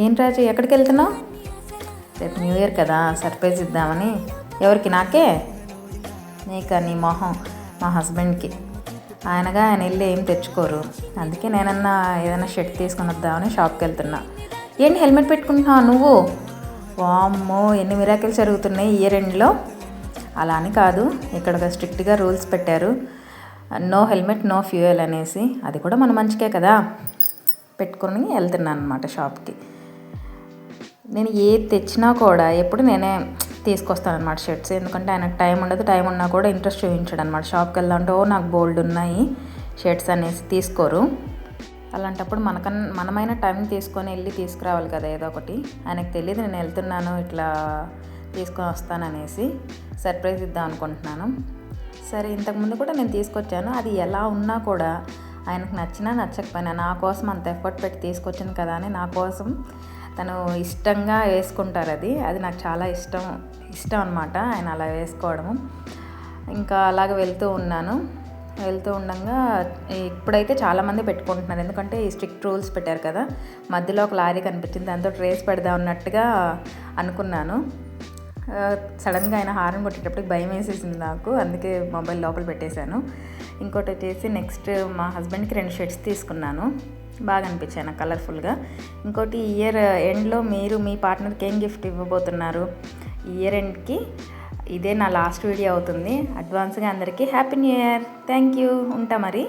ఏం రాజు, ఎక్కడికి వెళ్తున్నావు? రేపు న్యూ ఇయర్ కదా, సర్ప్రైజ్ ఇద్దామని. ఎవరికి? నాకే? నీకా? నీ మొహం. మా హస్బెండ్కి. ఆయన వెళ్ళి ఏం తెచ్చుకోరు, అందుకే నేనన్నా ఏదైనా షర్ట్ తీసుకొని వద్దామని షాప్కి వెళ్తున్నా. ఏంటి హెల్మెట్ పెట్టుకుంటున్నావు నువ్వు? వామ్మో, ఎన్ని మిరాకిల్స్ జరుగుతున్నాయి ఇయర్ ఎండ్లో. అలా అని కాదు, ఇక్కడ స్ట్రిక్ట్గా రూల్స్ పెట్టారు, నో హెల్మెట్ నో ఫ్యూయల్ అనేసి. అది కూడా మన మంచికే కదా, పెట్టుకొని వెళ్తున్నాను అనమాట షాప్కి. నేను ఏది తెచ్చినా కూడా ఎప్పుడు నేనే తీసుకొస్తాను అనమాట షర్ట్స్. ఎందుకంటే ఆయనకు టైం ఉండదు, టైం ఉన్నా కూడా ఇంట్రెస్ట్ చూపించాడు అనమాట. షాప్కి వెళ్దామంటే నాకు బోల్డ్ ఉన్నాయి షర్ట్స్ అనేసి తీసుకోరు. అలాంటప్పుడు మనమైన టైం తీసుకొని వెళ్ళి తీసుకురావాలి కదా ఏదో ఒకటి. ఆయనకు తెలియదు నేను వెళ్తున్నాను ఇట్లా తీసుకొని వస్తాననేసి. సర్ప్రైజ్ ఇద్దాం అనుకుంటున్నాను. సరే, ఇంతకుముందు కూడా నేను తీసుకొచ్చాను. అది ఎలా ఉన్నా కూడా ఆయనకు నచ్చినా నచ్చకపోయినా నా కోసం అంత ఎఫర్ట్ పెట్టి తీసుకొచ్చాను కదా అని నా కోసం తను ఇష్టంగా వేసుకుంటారు. అది నాకు చాలా ఇష్టం అనమాట, ఆయన అలా వేసుకోవడము. ఇంకా అలాగ వెళ్తూ ఉండగా ఇప్పుడైతే చాలామంది పెట్టుకుంటున్నారు, ఎందుకంటే ఈ స్ట్రిక్ట్ రూల్స్ పెట్టారు కదా. మధ్యలో ఒక లారీ కనిపించింది, దాంతో ట్రేస్ పెడదాం అన్నట్టుగా అనుకున్నాను. సడన్గా ఆయన హారన్ కొట్టేటప్పటికి భయం వేసేసింది నాకు, అందుకే మొబైల్ లోపల పెట్టేశాను. ఇంకోటి వచ్చేసి నెక్స్ట్ మా హస్బెండ్కి 2 షర్ట్స్ తీసుకున్నాను, బాగా అనిపించాయి నాకు కలర్ఫుల్గా. ఇంకోటి ఇయర్ ఎండ్లో మీరు మీ పార్ట్నర్కి ఏం గిఫ్ట్ ఇవ్వబోతున్నారు? ఇయర్ ఎండ్కి ఇదే నా లాస్ట్ వీడియో అవుతుంది. అడ్వాన్స్గా అందరికీ happy new year. Thank you. ఉంటా మరి.